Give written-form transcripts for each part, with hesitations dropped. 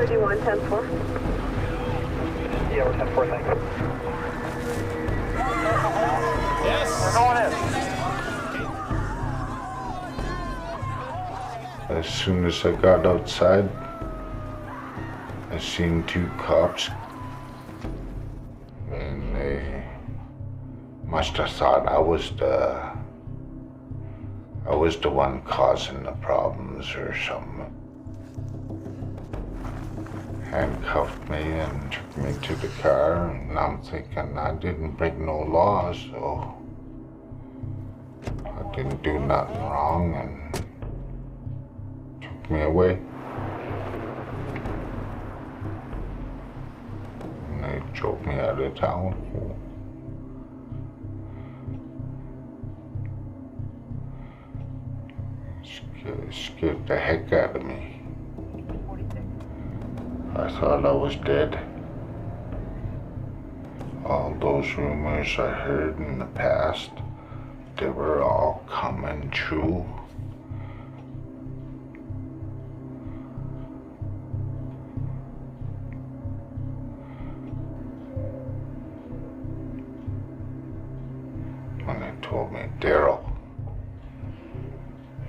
51, 10-4. Yeah, we're 10-4, thanks. Yes. We're going in. As soon as I got outside, I seen two cops, and they must have thought I was the one causing the problems or something. Handcuffed me and took me to the car, and I'm thinking I didn't break no laws, so I didn't do nothing wrong, and took me away. And they drove me out of town. Scared the heck out of me. I thought I was dead. All those rumors I heard in the past, they were all coming true. When they told me, Daryl,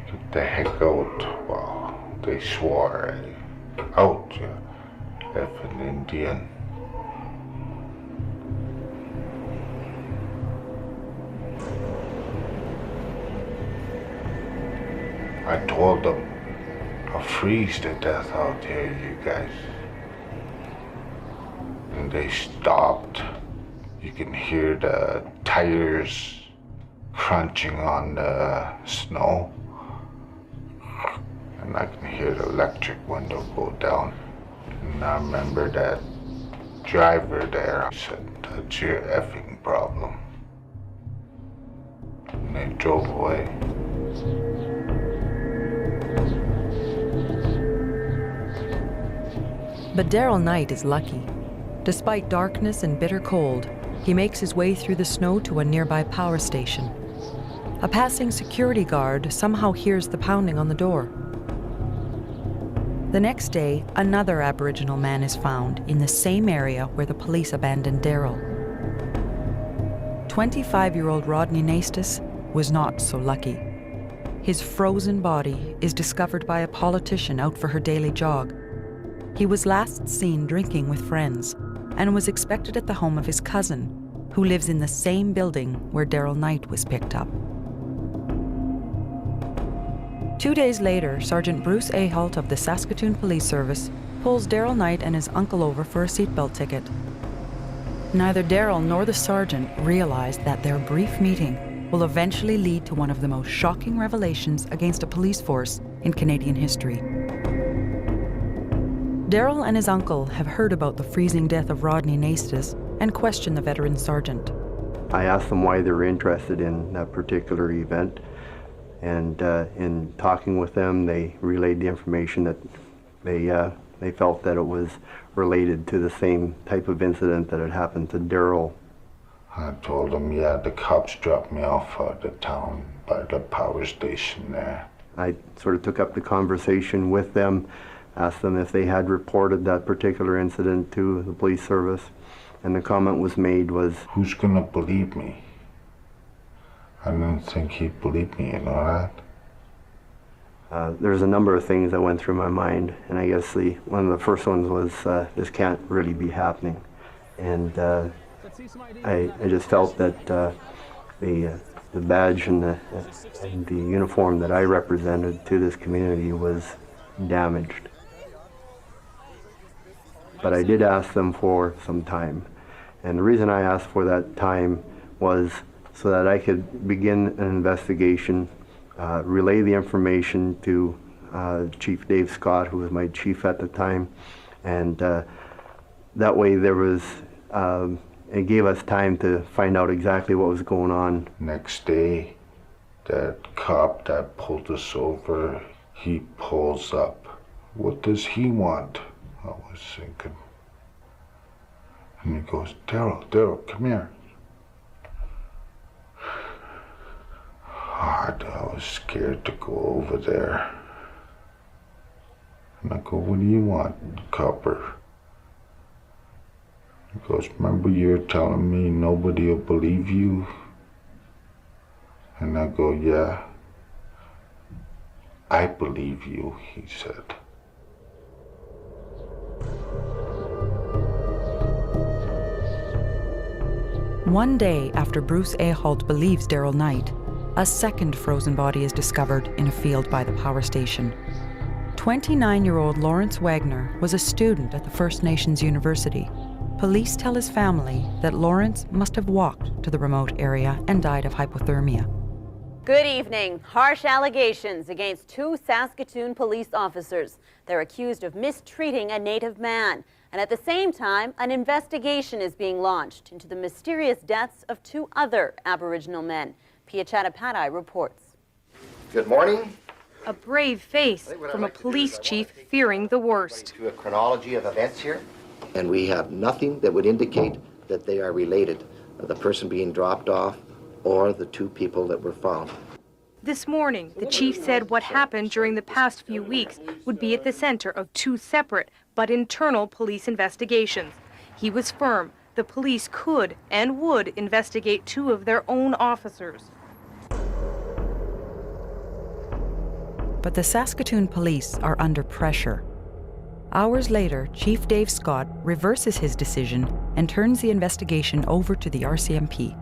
get the heck out, well, they swore, out, you effing Indian. I told them, I'll freeze to death out here, you guys. And they stopped. You can hear the tires crunching on the snow. And I can hear the electric window go down. And I remember that driver there said, that's your effing problem. And they drove away. But Daryl Knight is lucky. Despite darkness and bitter cold, he makes his way through the snow to a nearby power station. A passing security guard somehow hears the pounding on the door. The next day, another Aboriginal man is found in the same area where the police abandoned Daryl. 25-year-old Rodney Naistus was not so lucky. His frozen body is discovered by a politician out for her daily jog. He was last seen drinking with friends and was expected at the home of his cousin, who lives in the same building where Daryl Knight was picked up. 2 days later, Sergeant Bruce Ahalt of the Saskatoon Police Service pulls Daryl Knight and his uncle over for a seatbelt ticket. Neither Daryl nor the sergeant realized that their brief meeting will eventually lead to one of the most shocking revelations against a police force in Canadian history. Daryl and his uncle have heard about the freezing death of Rodney Naistus and question the veteran sergeant. I asked them why they were interested in that particular event. And in talking with them, they relayed the information that they felt that it was related to the same type of incident that had happened to Daryl. I told them, yeah, the cops dropped me off out of town by the power station there. I sort of took up the conversation with them, asked them if they had reported that particular incident to the police service, and the comment was made was, who's gonna believe me? I didn't think he'd believe me, you know that? There's a number of things that went through my mind, and I guess one of the first ones was, this can't really be happening. And I just felt that the badge and the uniform that I represented to this community was damaged. But I did ask them for some time. And the reason I asked for that time was so that I could begin an investigation, relay the information to Chief Dave Scott, who was my chief at the time, and that way there was, it gave us time to find out exactly what was going on. Next day, that cop that pulled us over, he pulls up. What does he want? I was thinking. And he goes, Daryl, come here. I was scared to go over there. And I go, what do you want, copper? He goes, remember you were telling me nobody will believe you? And I go, yeah. I believe you, he said. One day after Bruce Aholt believes Daryl Knight, a second frozen body is discovered in a field by the power station. 29-year-old Lawrence Wagner was a student at the First Nations University. Police tell his family that Lawrence must have walked to the remote area and died of hypothermia. Good evening. Harsh allegations against two Saskatoon police officers. They're accused of mistreating a Native man. And at the same time, an investigation is being launched into the mysterious deaths of two other Aboriginal men. Pia Chattopadhyay reports. Good morning. A brave face from a police chief fearing the worst. To a chronology of events here. And we have nothing that would indicate that they are related, the person being dropped off or the two people that were found. This morning, the chief said what happened during the past few weeks would be at the center of two separate but internal police investigations. He was firm the police could and would investigate two of their own officers. But the Saskatoon police are under pressure. Hours later, Chief Dave Scott reverses his decision and turns the investigation over to the RCMP.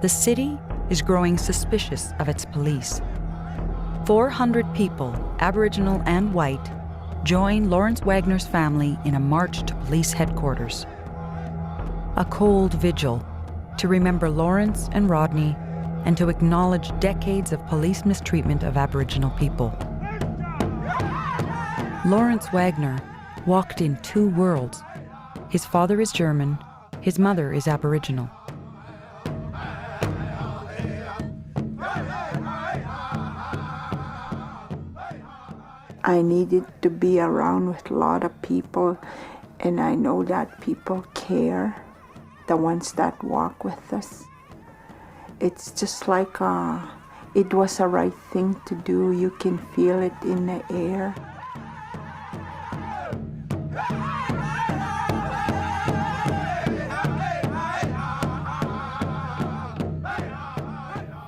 The city is growing suspicious of its police. 400 people, Aboriginal and white, join Lawrence Wagner's family in a march to police headquarters. A cold vigil to remember Lawrence and Rodney and to acknowledge decades of police mistreatment of Aboriginal people. Lawrence Wagner walked in two worlds. His father is German, his mother is Aboriginal. I needed to be around with a lot of people, and I know that people care, the ones that walk with us. It's just like it was a right thing to do. You can feel it in the air.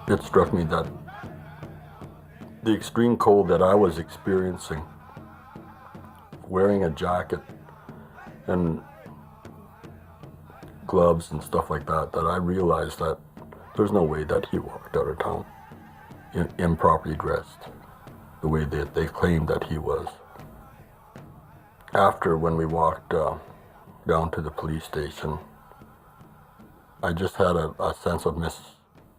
It struck me that the extreme cold that I was experiencing, wearing a jacket and gloves and stuff like that, that I realized that there's no way that he walked out of town improperly dressed the way that they claimed that he was. After, when we walked down to the police station, I just had a sense of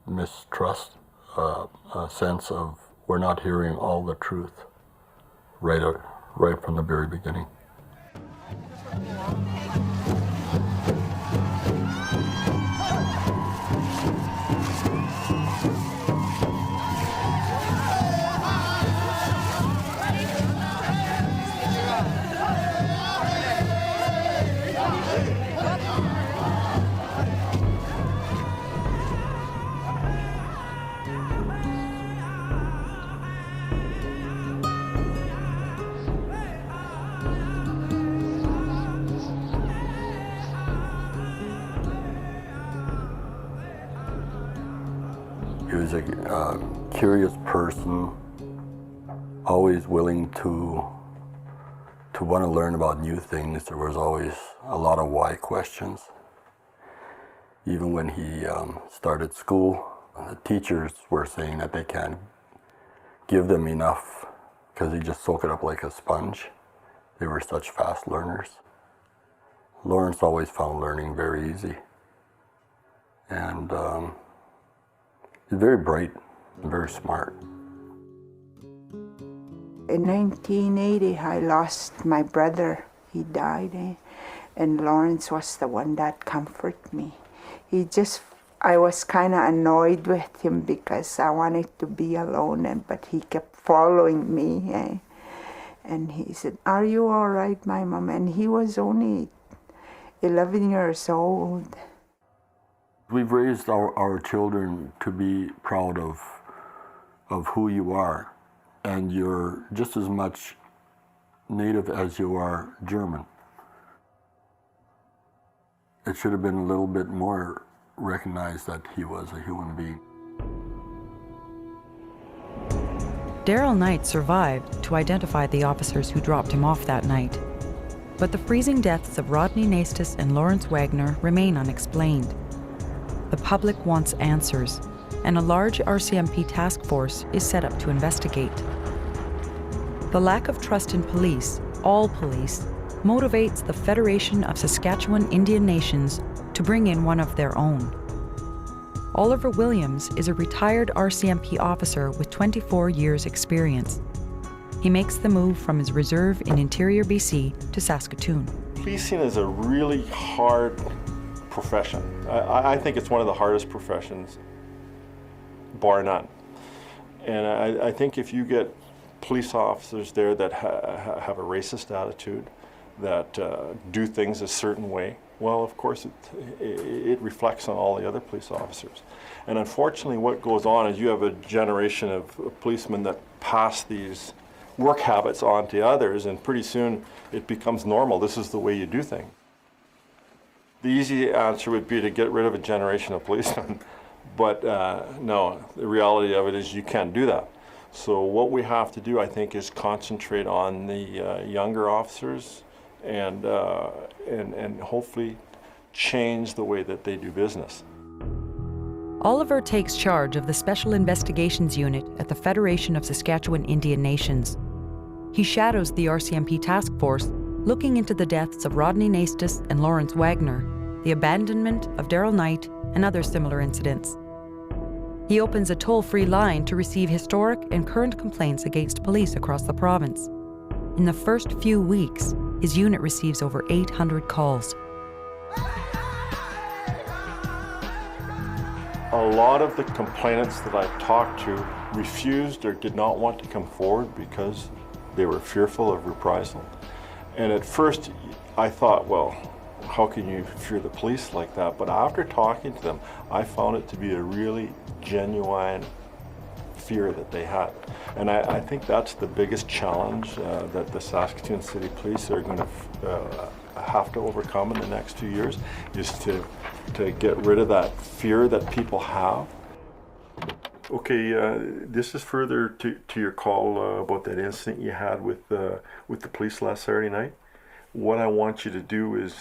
mistrust, a sense of we're not hearing all the truth right from the very beginning. He was a curious person, always willing to want to learn about new things. There was always a lot of why questions. Even when he started school, the teachers were saying that they can't give them enough because he just soak it up like a sponge. They were such fast learners. Lawrence always found learning very easy. And he's very bright and very smart. In 1980, I lost my brother. He died, and Lawrence was the one that comforted me. I was kind of annoyed with him because I wanted to be alone, but he kept following me. And he said, "Are you all right, my mom?" And he was only 11 years old. We've raised our children to be proud of who you are and you're just as much native as you are German. It should have been a little bit more recognized that he was a human being. Daryl Knight survived to identify the officers who dropped him off that night. But the freezing deaths of Rodney Naistus and Lawrence Wagner remain unexplained. The public wants answers, and a large RCMP task force is set up to investigate. The lack of trust in police, all police, motivates the Federation of Saskatchewan Indian Nations to bring in one of their own. Oliver Williams is a retired RCMP officer with 24 years' experience. He makes the move from his reserve in interior BC to Saskatoon. Policing is a really hard profession. I think it's one of the hardest professions, bar none. And I think if you get police officers there that have a racist attitude, that do things a certain way, well, of course, it reflects on all the other police officers. And unfortunately, what goes on is you have a generation of policemen that pass these work habits on to others, and pretty soon it becomes normal. This is the way you do things. The easy answer would be to get rid of a generation of policemen, but no, the reality of it is you can't do that. So what we have to do, I think, is concentrate on the younger officers and hopefully change the way that they do business. Oliver takes charge of the Special Investigations Unit at the Federation of Saskatchewan Indian Nations. He shadows the RCMP task force, looking into the deaths of Rodney Naistus and Lawrence Wagner, the abandonment of Daryl Knight, and other similar incidents. He opens a toll-free line to receive historic and current complaints against police across the province. In the first few weeks, his unit receives over 800 calls. A lot of the complainants that I talked to refused or did not want to come forward because they were fearful of reprisal. And at first I thought, well, how can you fear the police like that? But after talking to them, I found it to be a really genuine fear that they had. And I think that's the biggest challenge that the Saskatoon City Police are going to have to overcome in the next 2 years, is to get rid of that fear that people have. Okay, this is further to your call about that incident you had with the police last Saturday night. What I want you to do is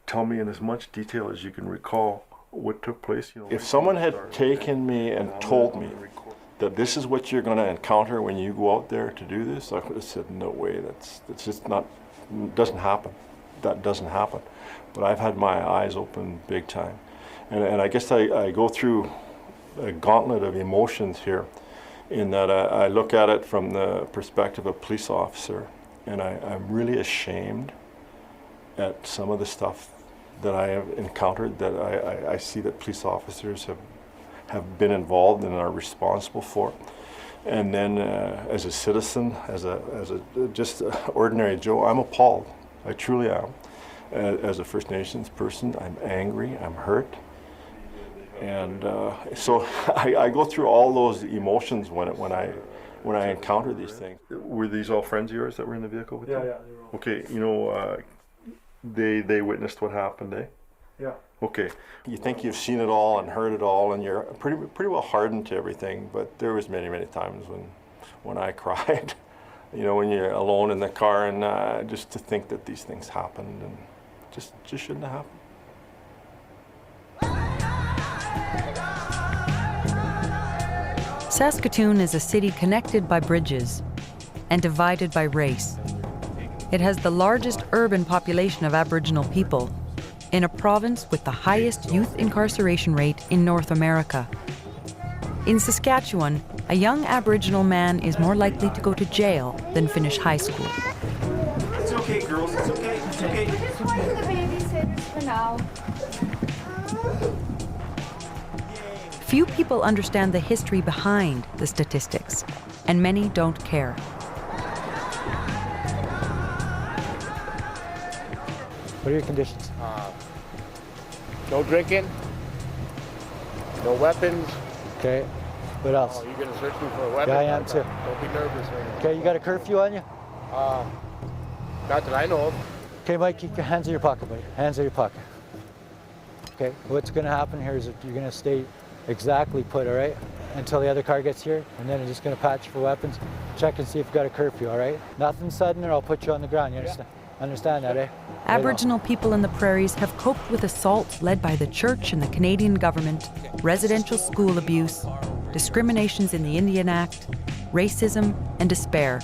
tell me in as much detail as you can recall what took place. You know, if someone had taken me and told me that this is what you're going to encounter when you go out there to do this, I would have said, no way, that's just not, doesn't happen. That doesn't happen. But I've had my eyes open big time. And I guess I go through a gauntlet of emotions here, in that I look at it from the perspective of a police officer, and I'm really ashamed at some of the stuff that I have encountered, that I see that police officers have been involved and are responsible for. And then as a citizen, as a just ordinary Joe, I'm appalled. I truly am. As a First Nations person, I'm angry, I'm hurt. And so I go through all those emotions when I encounter these things. Were these all friends of yours that were in the vehicle with you? Yeah, they were all. Okay, you know, they witnessed what happened, eh? Yeah. Okay. You think you've seen it all and heard it all, and you're pretty well hardened to everything, but there was many times when I cried. You know, when you're alone in the car, and just to think that these things happened, and just shouldn't have happened. Saskatoon is a city connected by bridges and divided by race. It has the largest urban population of Aboriginal people in a province with the highest youth incarceration rate in North America. In Saskatchewan, a young Aboriginal man is more likely to go to jail than finish high school. It's okay, girls. It's okay. It's okay. We're just one of the babysitters for now. Few people understand the history behind the statistics, and many don't care. What are your conditions? No drinking, no weapons. Okay. What else? Oh, you're gonna search me for a weapon? Yeah, I am too. Don't be nervous right now. Okay, you got a curfew on you? Not that I know of. Okay, Mike, keep your hands in your pocket, buddy. Hands in your pocket. Okay, what's gonna happen here is that you're gonna stay exactly put, all right? Until the other car gets here, and then I'm just gonna patch for weapons, check and see if you've got a curfew, all right? Nothing sudden or I'll put you on the ground, you understand? Understand that, eh? Aboriginal people in the prairies have coped with assaults led by the church and the Canadian government, residential school abuse, discriminations in the Indian Act, racism, and despair.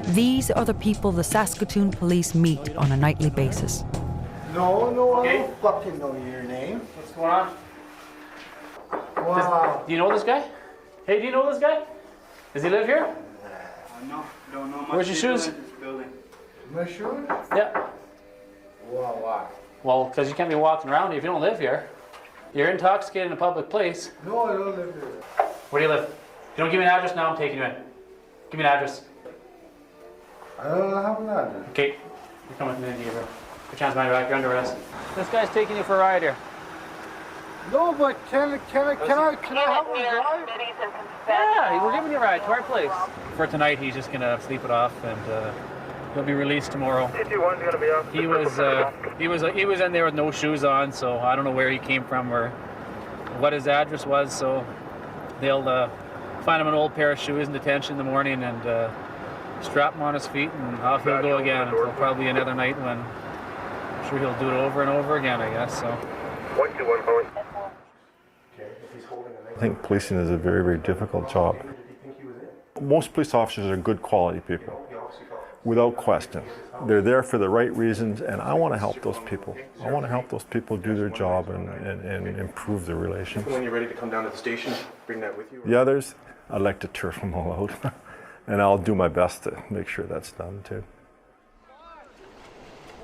These are the people the Saskatoon police meet on a nightly basis. No, I don't fucking know your name. What's going on? Wow. Do you know this guy? Hey, do you know this guy? Does he live here? No, don't know much. Where's your shoes? My shoes? Yeah. Wow, why? Well, because you can't be walking around if you don't live here. You're intoxicated in a public place. No, I don't live here. Where do you live? If you don't give me an address now, I'm taking you in. Give me an address. I don't have an address. Okay. You're coming with me, Gabriel. Put your hands behind your back. You're under arrest. This guy's taking you for a ride here. No, but can I have a ride? Yeah, we're giving you a ride to our place. For tonight, he's just gonna sleep it off, and he'll be released tomorrow. He was in there with no shoes on, so I don't know where he came from or what his address was. So they'll find him an old pair of shoes in detention in the morning and strap him on his feet, and off he'll go again until probably another night when I'm sure he'll do it over and over again, I guess. So. I think policing is a very, very difficult job. Most police officers are good quality people, without question. They're there for the right reasons, and I want to help those people. I want to help those people do their job and improve their relations. When you're ready to come down to the station, bring that with you? The others, I'd like to turf them all out, and I'll do my best to make sure that's done too.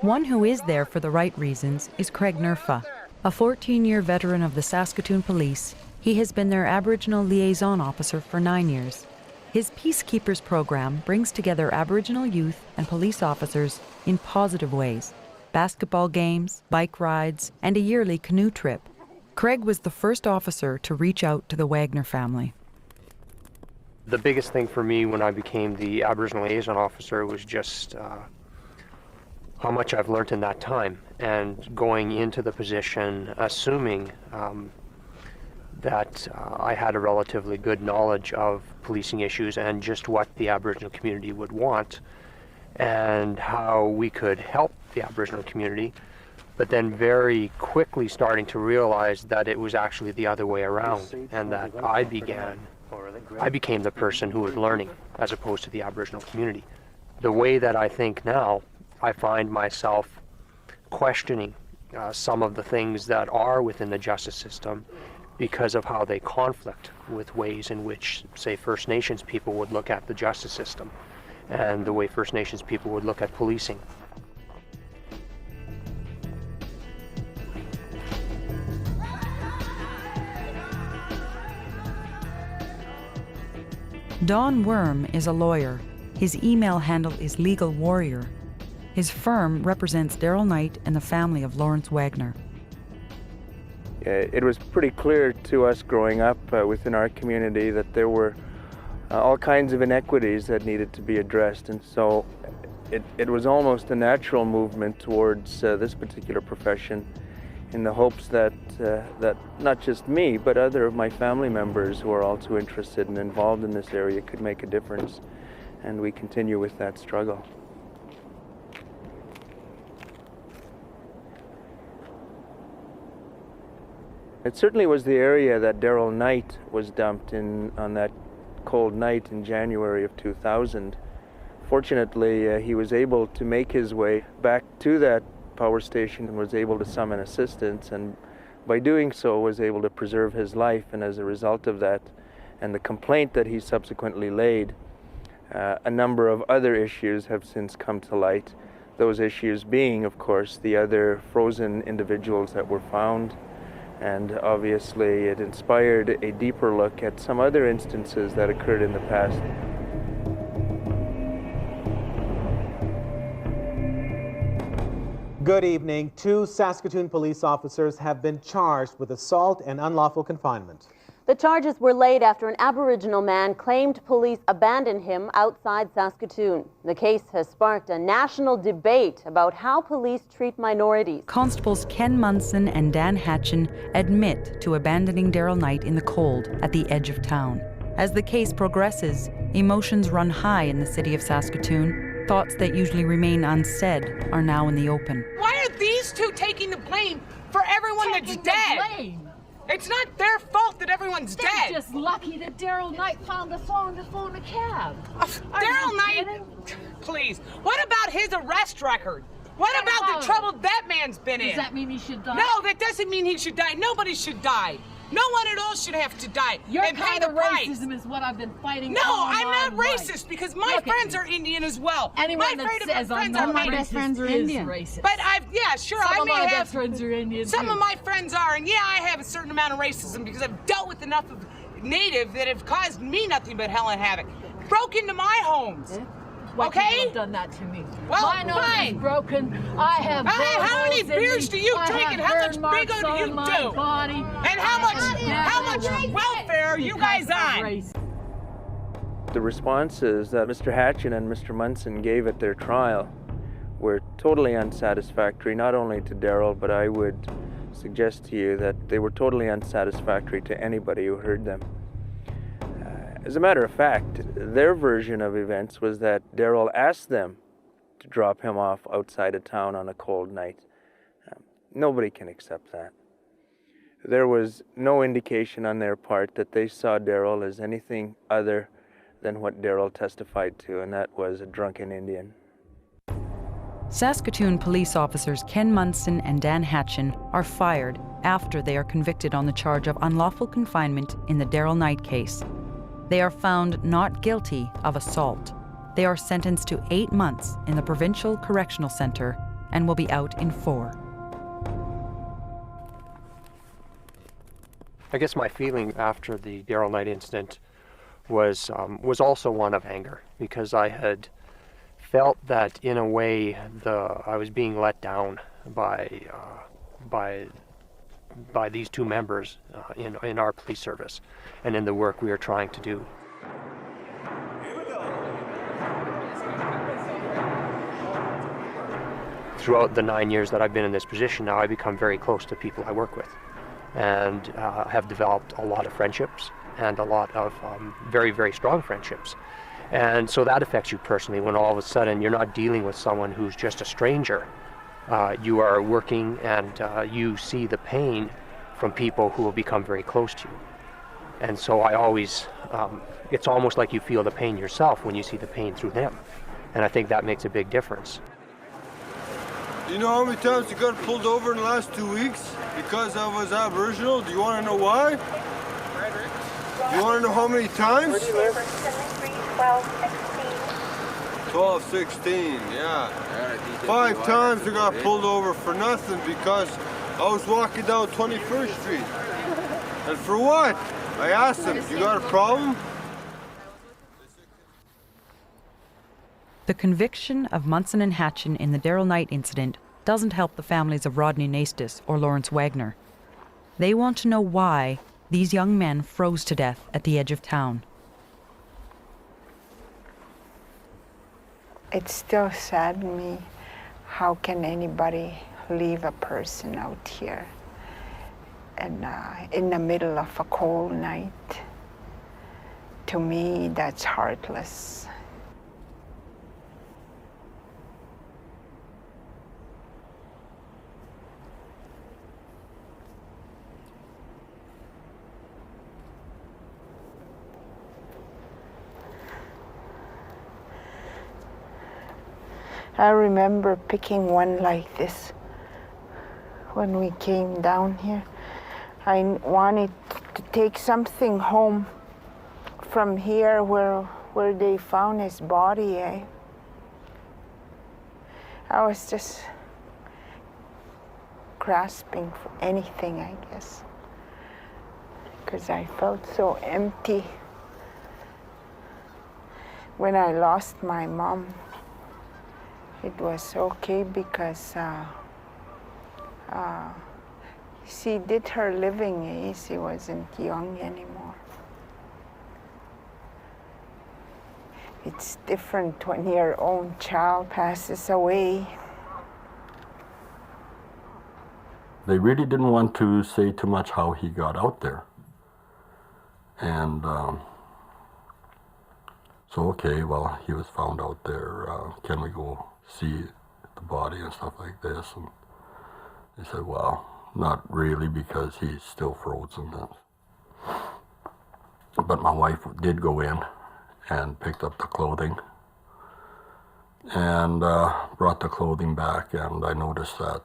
One who is there for the right reasons is Craig Nerfa. A 14-year veteran of the Saskatoon Police, he has been their Aboriginal liaison officer for 9 years. His Peacekeepers program brings together Aboriginal youth and police officers in positive ways. Basketball games, bike rides, and a yearly canoe trip. Craig was the first officer to reach out to the Wagner family. The biggest thing for me when I became the Aboriginal liaison officer was just how much I've learned in that time, and going into the position assuming that I had a relatively good knowledge of policing issues and just what the Aboriginal community would want and how we could help the Aboriginal community, but then very quickly starting to realize that it was actually the other way around, and that I became the person who was learning as opposed to the Aboriginal community. The way that I think now, I find myself questioning some of the things that are within the justice system because of how they conflict with ways in which, say, First Nations people would look at the justice system and the way First Nations people would look at policing. Don Worm is a lawyer. His email handle is Legal Warrior. His firm represents Daryl Knight and the family of Lawrence Wagner. It was pretty clear to us growing up within our community that there were all kinds of inequities that needed to be addressed, and so it was almost a natural movement towards this particular profession in the hopes that not just me, but other of my family members who are also interested and involved in this area could make a difference, and we continue with that struggle. It certainly was the area that Daryl Knight was dumped in on that cold night in January of 2000. Fortunately, he was able to make his way back to that power station and was able to summon assistance, and by doing so was able to preserve his life. And as a result of that and the complaint that he subsequently laid, a number of other issues have since come to light. Those issues being, of course, the other frozen individuals that were found. And obviously it inspired a deeper look at some other instances that occurred in the past. Good evening. 2 Saskatoon police officers have been charged with assault and unlawful confinement. The charges were laid after an Aboriginal man claimed police abandoned him outside Saskatoon. The case has sparked a national debate about how police treat minorities. Constables Ken Munson and Dan Hatchin admit to abandoning Daryl Knight in the cold at the edge of town. As the case progresses, emotions run high in the city of Saskatoon. Thoughts that usually remain unsaid are now in the open. Why are these two taking the blame for everyone that's dead? Blame. It's not their fault that everyone's They're dead. just lucky that Daryl Knight found a phone to phone a cab. Daryl Knight, please. What about his arrest record? What about the trouble that man's been in? Does that mean he should die? No, that doesn't mean he should die. Nobody should die. No one at all should have to die. Your and pay kind the of price. racism is what I've been fighting. No, all I'm my not life. racist because my Look at friends you. are Indian as well. Anyone my that says I'm friends not are racist Indian. my best friends are Indian. Racist. But sure, Some I of may my have. best friends are Indian Some too. of my friends are, and yeah, I have a certain amount of racism because I've dealt with enough of Native that have caused me nothing but hell and havoc. Broke into my homes. White okay? people have done that to me. Well, my nose fine. is broken. I have how many burn holes in beers me. do you I drink have and how much burn marks bingo do you on my do? Body. And how much welfare are you guys on? The responses that Mr. Hatchin and Mr. Munson gave at their trial were totally unsatisfactory, not only to Daryl, but I would suggest to you that they were totally unsatisfactory to anybody who heard them. As a matter of fact, their version of events was that Daryl asked them to drop him off outside of town on a cold night. Nobody can accept that. There was no indication on their part that they saw Daryl as anything other than what Daryl testified to, and that was a drunken Indian. Saskatoon police officers Ken Munson and Dan Hatchin are fired after they are convicted on the charge of unlawful confinement in the Daryl Knight case. They are found not guilty of assault. They are sentenced to 8 months in the Provincial Correctional Centre and will be out in 4. I guess my feeling after the Daryl Knight incident was also one of anger, because I had felt that in a way I was being let down by these two members in our police service and in the work we are trying to do. Throughout the 9 years that I've been in this position now, I've become very close to people I work with and have developed a lot of friendships and a lot of very, very strong friendships. And so that affects you personally when all of a sudden you're not dealing with someone who's just a stranger. You are working and you see the pain from people who will become very close to you. And so I always, it's almost like you feel the pain yourself when you see the pain through them. And I think that makes a big difference. Do you know how many times you got pulled over in the last 2 weeks because I was Aboriginal? Do you want to know why? You want to know how many times? Where do you live? 12, 16, yeah. 5 times I got pulled over for nothing because I was walking down 21st Street. And for what? I asked them, you got a problem? The conviction of Munson and Hatchin in the Daryl Knight incident doesn't help the families of Rodney Naistus or Lawrence Wagner. They want to know why these young men froze to death at the edge of town. It still saddens me. How can anybody leave a person out here and in the middle of a cold night? To me, that's heartless. I remember picking one like this when we came down here. I wanted to take something home from here where they found his body. I was just grasping for anything, I guess, because I felt so empty. When I lost my mom, it was okay because She did her living, she wasn't young anymore. It's different when your own child passes away. They really didn't want to say too much how he got out there. And so, okay, well, he was found out there. Can we go see the body and stuff like this? And they said, well, not really, because he's still frozen. But my wife did go in and picked up the clothing and brought the clothing back, and I noticed that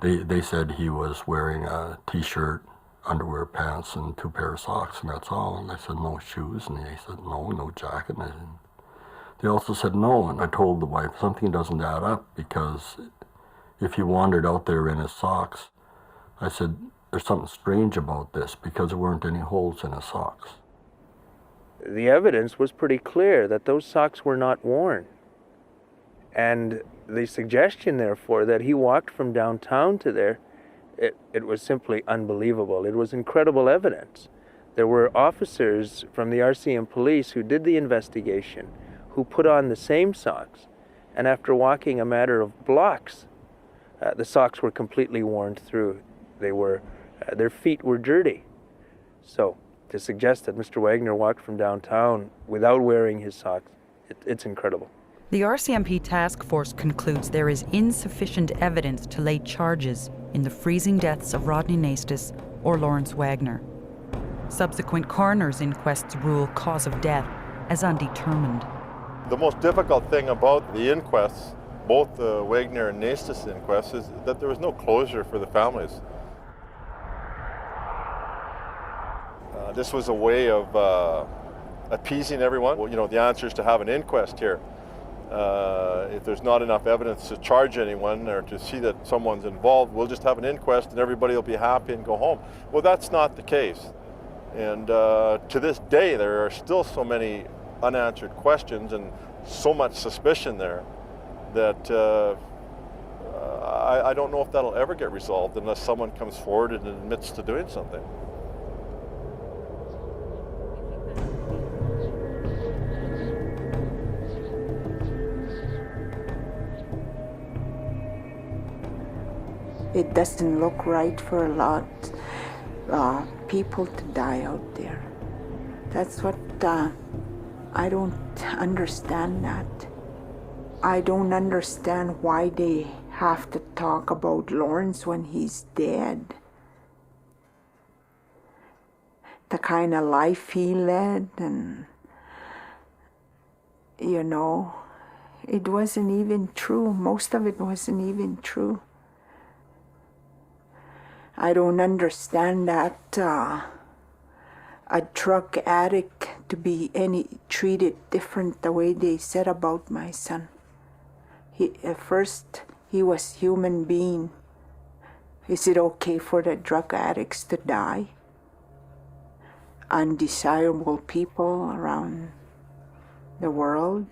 they said he was wearing a t-shirt, underwear, pants, and 2 pair of socks, and that's all. And I said, no shoes, and they said, no jacket. And they also said no, and I told the wife, something doesn't add up, because if he wandered out there in his socks, I said, there's something strange about this, because there weren't any holes in his socks. The evidence was pretty clear that those socks were not worn. And the suggestion, therefore, that he walked from downtown to there, it was simply unbelievable. It was incredible evidence. There were officers from the RCM police who did the investigation, who put on the same socks, and after walking a matter of blocks, the socks were completely worn through. Their feet were dirty. So to suggest that Mr. Wagner walked from downtown without wearing his socks, it's incredible. The RCMP task force concludes there is insufficient evidence to lay charges in the freezing deaths of Rodney Naistus or Lawrence Wagner. Subsequent coroner's inquests rule cause of death as undetermined. The most difficult thing about the inquests, both the Wagner and Naistus inquests, is that there was no closure for the families. This was a way of appeasing everyone. Well, you know, the answer is to have an inquest here. If there's not enough evidence to charge anyone or to see that someone's involved, we'll just have an inquest and everybody will be happy and go home. Well, that's not the case. And to this day, there are still so many unanswered questions and so much suspicion there that I don't know if that'll ever get resolved unless someone comes forward and admits to doing something. It doesn't look right for a lot of people to die out there. That's what I don't understand that. I don't understand why they have to talk about Lawrence when he's dead. The kind of life he led, and you know, it wasn't even true. Most of it wasn't even true. I don't understand that a drug addict to be treated different the way they said about my son. At first, he was human being. Is it okay for the drug addicts to die? Undesirable people around the world?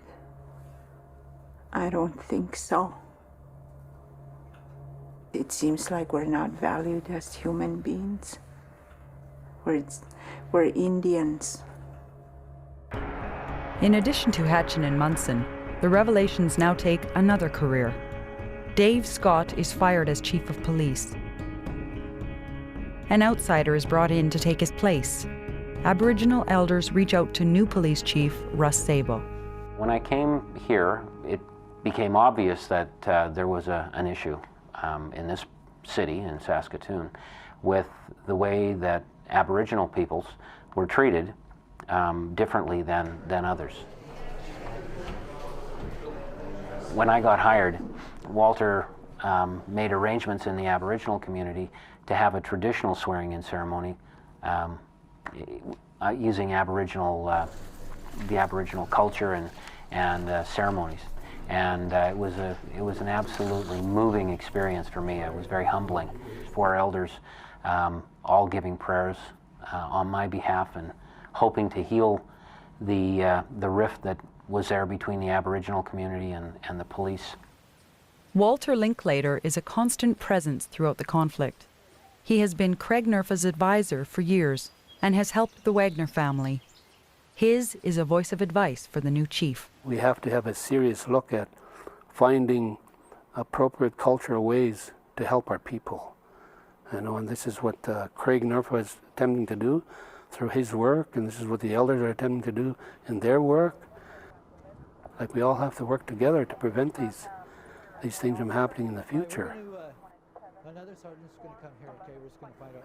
I don't think so. It seems like we're not valued as human beings. We're Indians. In addition to Hatchin and Munson, the revelations now take another career. Dave Scott is fired as chief of police. An outsider is brought in to take his place. Aboriginal elders reach out to new police chief Russ Sabo. When I came here, it became obvious that there was an issue in this city, in Saskatoon, with the way that Aboriginal peoples were treated differently than others. When I got hired, Walter made arrangements in the Aboriginal community to have a traditional swearing-in ceremony using Aboriginal, the Aboriginal culture and ceremonies. And it was an absolutely moving experience for me. It was very humbling. 4 elders all giving prayers on my behalf and hoping to heal the rift that was there between the Aboriginal community and the police. Walter Linklater is a constant presence throughout the conflict. He has been Craig Nerfa's advisor for years and has helped the Wagner family. His is a voice of advice for the new chief. We have to have a serious look at finding appropriate cultural ways to help our people. And this is what Craig Nerfa is attempting to do through his work, and this is what the elders are attempting to do in their work. Like, we all have to work together to prevent these things from happening in the future.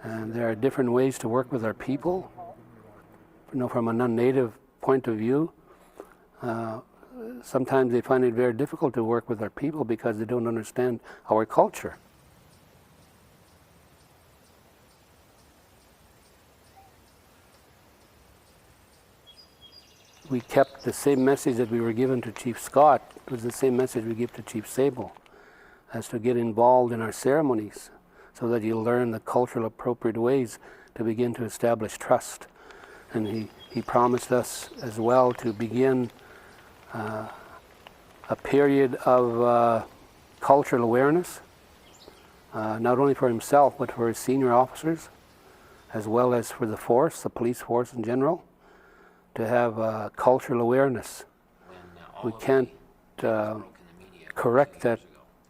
And there are different ways to work with our people. From a non-native point of view, sometimes they find it very difficult to work with our people because they don't understand our culture. We kept the same message that we were given to Chief Scott. It was the same message we give to Chief Sabo, as to get involved in our ceremonies so that you learn the cultural appropriate ways to begin to establish trust. And he promised us as well to begin a period of cultural awareness, not only for himself, but for his senior officers, as well as for the force, the police force in general, to have cultural awareness. We can't correct that,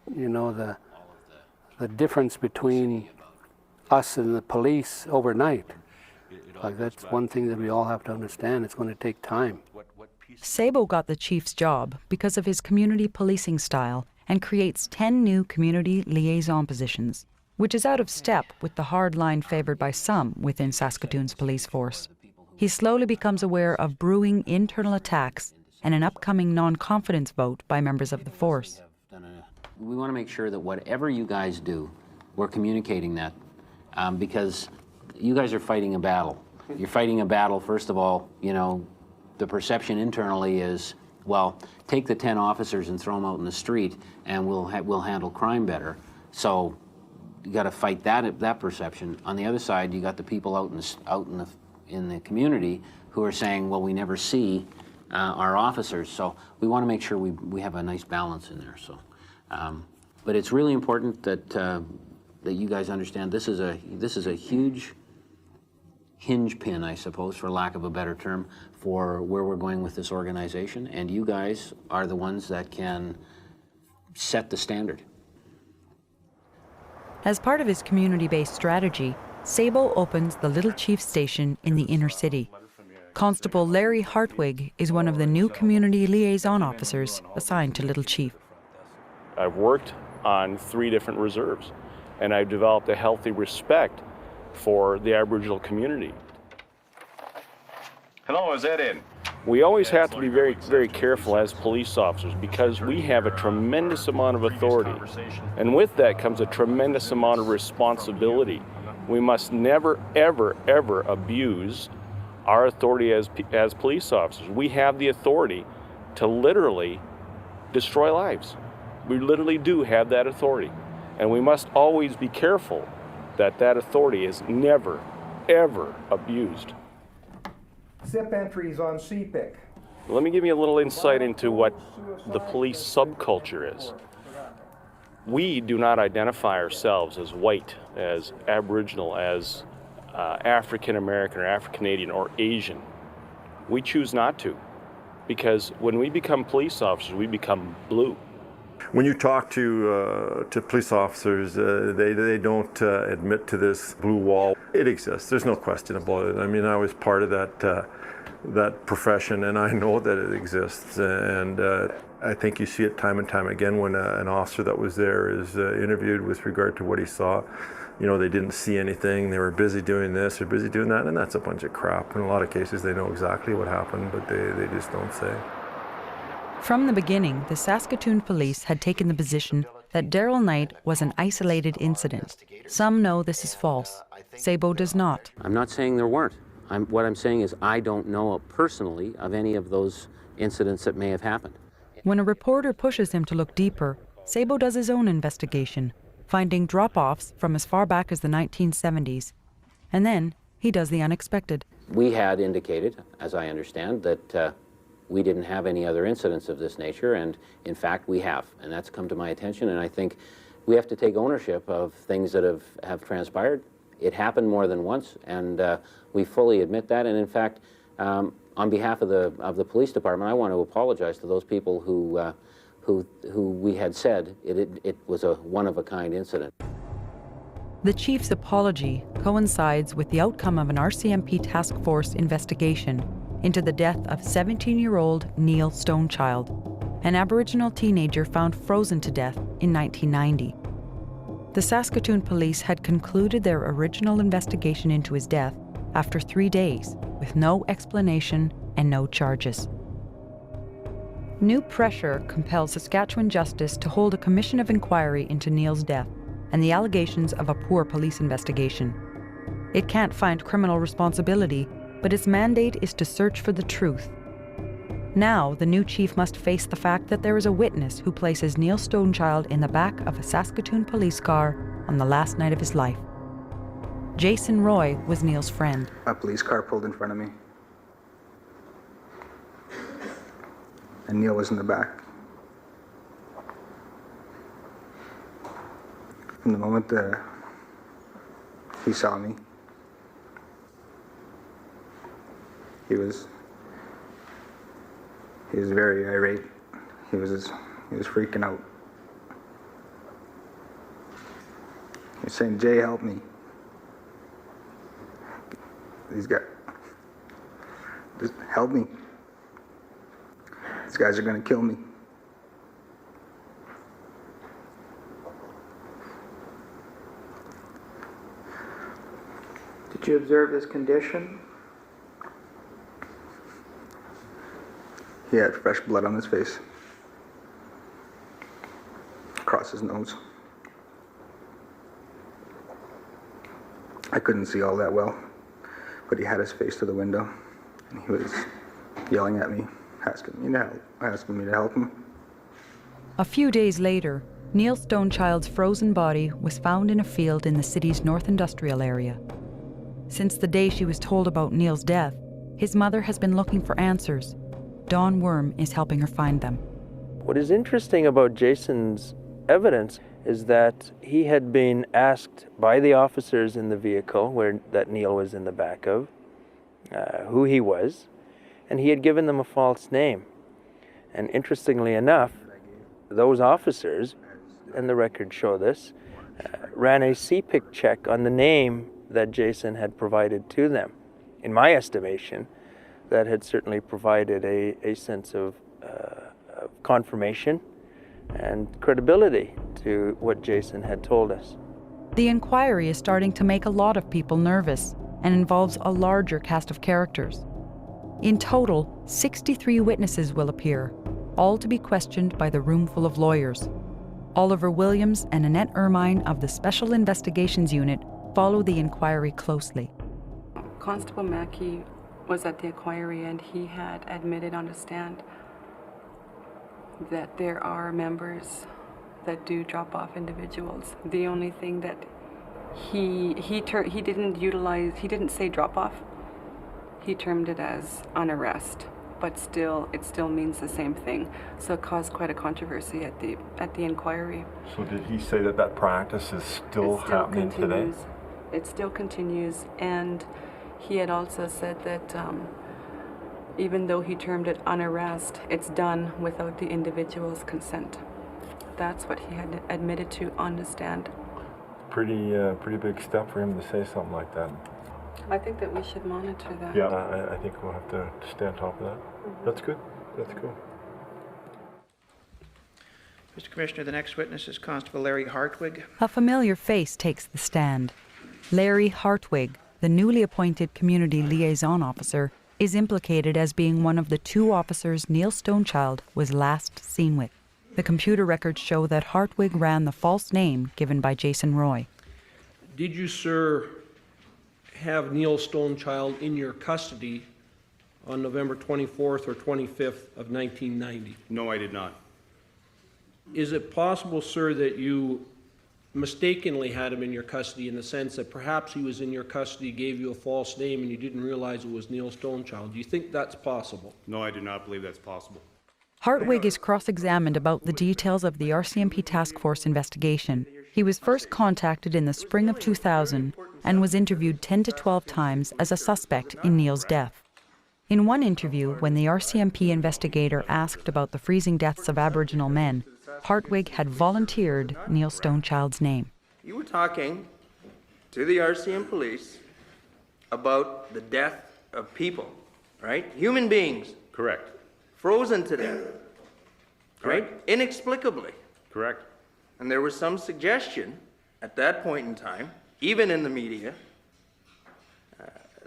the difference between us and the police overnight. Like, that's one thing that we all have to understand. It's going to take time. Sabo got the chief's job because of his community policing style and creates 10 new community liaison positions, which is out of step with the hard line favored by some within Saskatoon's police force. He slowly becomes aware of brewing internal attacks and an upcoming non-confidence vote by members of the force. We want to make sure that whatever you guys do, we're communicating that, because you guys are fighting a battle. You're fighting a battle, first of all, the perception internally is, well, take the 10 officers and throw them out in the street and we'll handle crime better. So you got to fight that perception. On the other side, you got the people out in the community who are saying, well, we never see our officers. So we want to make sure we have a nice balance in there. So, but it's really important that that you guys understand this is a huge hinge pin, I suppose, for lack of a better term, for where we're going with this organization. And you guys are the ones that can set the standard. As part of his community-based strategy, Sabo opens the Little Chief Station in the inner city. Constable Larry Hartwig is one of the new community liaison officers assigned to Little Chief. I've worked on 3 different reserves, and I've developed a healthy respect for the Aboriginal community. Hello, is that in? We always have to be very, very careful as police officers because we have a tremendous amount of authority. And with that comes a tremendous amount of responsibility. We must never, ever, ever abuse our authority as police officers. We have the authority to literally destroy lives. We literally do have that authority. And we must always be careful that that authority is never, ever abused. SIP entries on CPIC. Let me give you a little insight into what the police subculture is. We do not identify ourselves as white, as Aboriginal, as African American or African Canadian or Asian. We choose not to, because when we become police officers, we become blue. When you talk to police officers, they don't admit to this blue wall. It exists. There's no question about it. I mean, I was part of that profession, and I know that it exists. And I think you see it time and time again when an officer that was there is interviewed with regard to what he saw. They didn't see anything. They were busy doing this or busy doing that, and that's a bunch of crap. In a lot of cases, they know exactly what happened, but they just don't say. From the beginning, the Saskatoon police had taken the position that Daryl Knight was an isolated incident. Some know this is false. Sabo does not. I'm not saying there weren't. What I'm saying is I don't know personally of any of those incidents that may have happened. When a reporter pushes him to look deeper, Sabo does his own investigation, finding drop-offs from as far back as the 1970s. And then he does the unexpected. We had indicated, as I understand, that we didn't have any other incidents of this nature, and in fact we have, and that's come to my attention, and I think we have to take ownership of things that have transpired. It happened more than once, and we fully admit that, and in fact, on behalf of the police department, I want to apologize to those people who we had said it was a one-of-a-kind incident. The chief's apology coincides with the outcome of an RCMP task force investigation into the death of 17-year-old Neil Stonechild, an Aboriginal teenager found frozen to death in 1990. The Saskatoon police had concluded their original investigation into his death after 3 days, with no explanation and no charges. New pressure compels Saskatchewan Justice to hold a commission of inquiry into Neil's death and the allegations of a poor police investigation. It can't find criminal responsibility, but its mandate is to search for the truth. Now, the new chief must face the fact that there is a witness who places Neil Stonechild in the back of a Saskatoon police car on the last night of his life. Jason Roy was Neil's friend. A police car pulled in front of me, and Neil was in the back. From the moment he saw me, he was very irate. He was freaking out. He was saying, "Jay, help me. These guys, just help me. These guys are gonna kill me." Did you observe his condition? He had fresh blood on his face, across his nose. I couldn't see all that well, but he had his face to the window, and he was yelling at me, asking me to help him. A few days later, Neil Stonechild's frozen body was found in a field in the city's North Industrial area. Since the day she was told about Neil's death, his mother has been looking for answers. Dawn Worm is helping her find them. What is interesting about Jason's evidence is that he had been asked by the officers in the vehicle that Neil was in the back of who he was, and he had given them a false name. And interestingly enough, those officers, and the records show this, ran a CPIC check on the name that Jason had provided to them. In my estimation, that had certainly provided a sense of confirmation and credibility to what Jason had told us. The inquiry is starting to make a lot of people nervous and involves a larger cast of characters. In total, 63 witnesses will appear, all to be questioned by the room full of lawyers. Oliver Williams and Annette Ermine of the Special Investigations Unit follow the inquiry closely. Constable Mackey was at the inquiry, and he had admitted on the stand that there are members that do drop off individuals. The only thing that he didn't say drop off. He termed it as an arrest, but it still means the same thing. So it caused quite a controversy at the inquiry. So did he say that practice is still happening today? It still continues, and he had also said that even though he termed it an arrest, it's done without the individual's consent. That's what he had admitted to on the stand. Pretty big step for him to say something like that. I think that we should monitor that. Yeah, I think we'll have to stay on top of that. Mm-hmm. That's good. That's cool. Mr. Commissioner, the next witness is Constable Larry Hartwig. A familiar face takes the stand. Larry Hartwig, the newly appointed community liaison officer, is implicated as being one of the two officers Neil Stonechild was last seen with. The computer records show that Hartwig ran the false name given by Jason Roy. Did you, sir, have Neil Stonechild in your custody on November 24th or 25th of 1990? No, I did not. Is it possible, sir, that you mistakenly had him in your custody in the sense that perhaps he was in your custody, gave you a false name, and you didn't realize it was Neil Stonechild. Do you think that's possible? No, I do not believe that's possible. Hartwig is cross-examined about the details of the RCMP Task Force investigation. He was first contacted in the spring of 2000 and was interviewed 10 to 12 times as a suspect in Neil's death. In one interview, when the RCMP investigator asked about the freezing deaths of Aboriginal men, Hartwig had volunteered Neil Stonechild's name. You were talking to the RCM police about the death of people, right? Human beings. Correct. Frozen to death, right? Inexplicably. Correct. And there was some suggestion at that point in time, even in the media,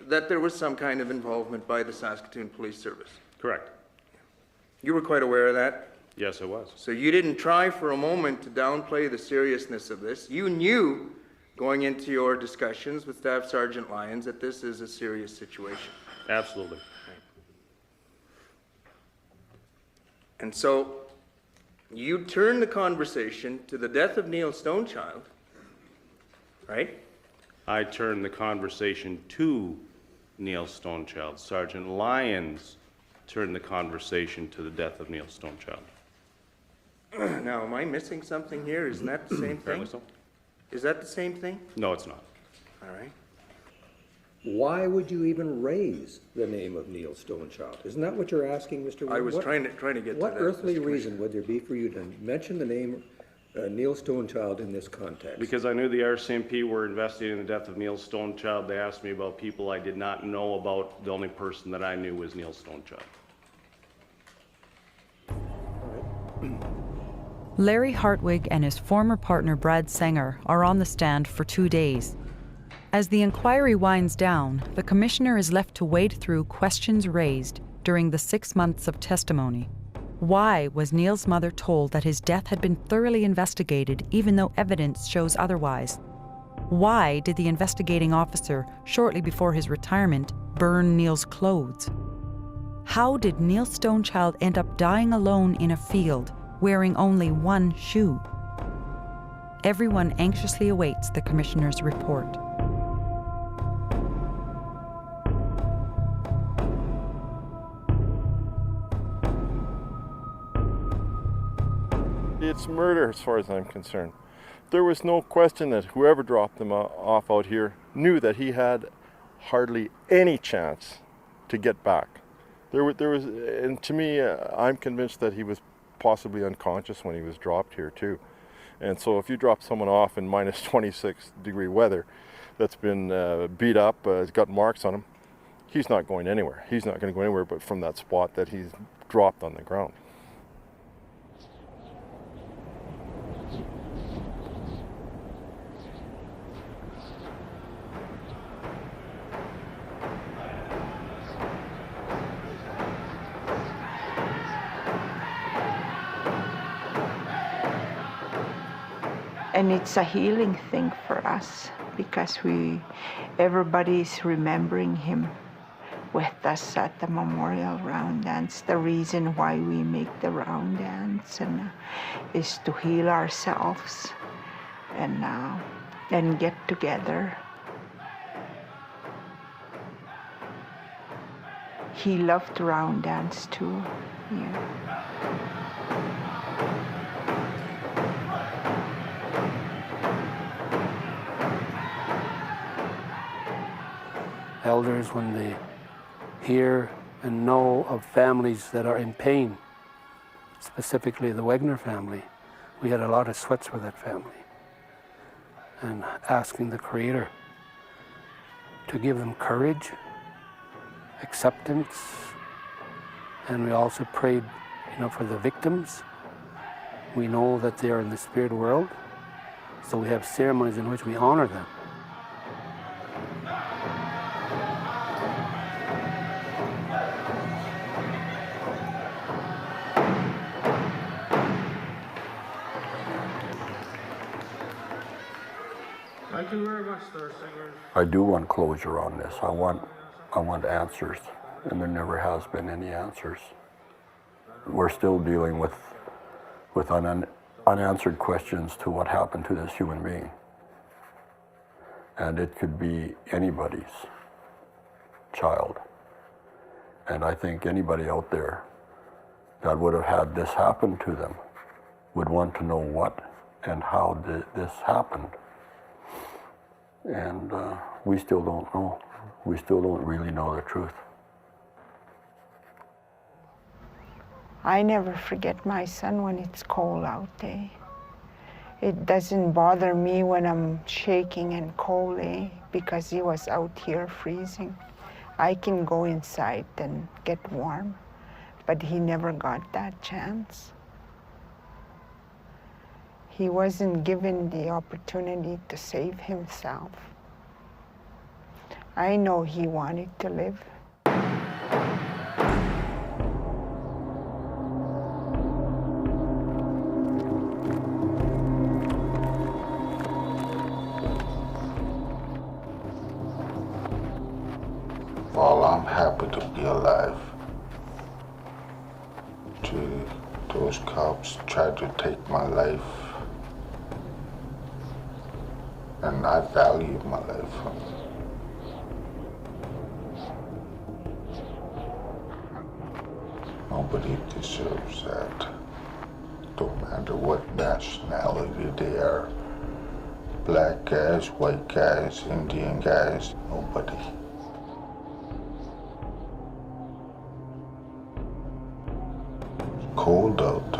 that there was some kind of involvement by the Saskatoon Police Service. Correct. You were quite aware of that? Yes, I was. So you didn't try for a moment to downplay the seriousness of this. You knew going into your discussions with Staff Sergeant Lyons that this is a serious situation. Absolutely. And so you turned the conversation to the death of Neil Stonechild, right? I turned the conversation to Neil Stonechild. Sergeant Lyons turned the conversation to the death of Neil Stonechild. Now, am I missing something here? Isn't that the same thing? Apparently so. Is that the same thing? No, it's not. All right. Why would you even raise the name of Neil Stonechild? Isn't that what you're asking, Mr. Wood? I was trying to get to that. What earthly reason would there be for you to mention the name Neil Stonechild in this context? Because I knew the RCMP were investigating the death of Neil Stonechild. They asked me about people I did not know about. The only person that I knew was Neil Stonechild. Larry Hartwig and his former partner Brad Sanger are on the stand for 2 days. As the inquiry winds down, the commissioner is left to wade through questions raised during the 6 months of testimony. Why was Neil's mother told that his death had been thoroughly investigated even though evidence shows otherwise? Why did the investigating officer, shortly before his retirement, burn Neil's clothes? How did Neil Stonechild end up dying alone in a field, wearing only one shoe? Everyone anxiously awaits the commissioner's report. It's murder as far as I'm concerned. There was no question that whoever dropped him off out here knew that he had hardly any chance to get back. There was, and to me, I'm convinced that he was possibly unconscious when he was dropped here too. And so if you drop someone off in minus 26-degree weather that's been beat up, has got marks on him, he's not going anywhere. He's not going to go anywhere but from that spot that he's dropped on the ground. And it's a healing thing for us because everybody's remembering him with us at the Memorial Round Dance. The reason why we make the round dance is to heal ourselves and get together. He loved round dance too. Yeah. Elders, when they hear and know of families that are in pain, specifically the Wegner family, we had a lot of sweats for that family. And asking the Creator to give them courage, acceptance, and we also prayed, for the victims. We know that they are in the spirit world, so we have ceremonies in which we honor them. Thank you very much, sir. I do want closure on this. I want answers, and there never has been any answers. We're still dealing with unanswered questions to what happened to this human being. And it could be anybody's child. And I think anybody out there that would have had this happen to them would want to know what and how this happened. And we still don't know. We still don't really know the truth. I never forget my son when it's cold out there. It doesn't bother me when I'm shaking and cold, because he was out here freezing. I can go inside and get warm, but he never got that chance. He wasn't given the opportunity to save himself. I know he wanted to live. Well, I'm happy to be alive. Those cops tried to take my life, and I value my life. Nobody deserves that. Don't matter what nationality they are. Black guys, white guys, Indian guys, nobody. Cold out.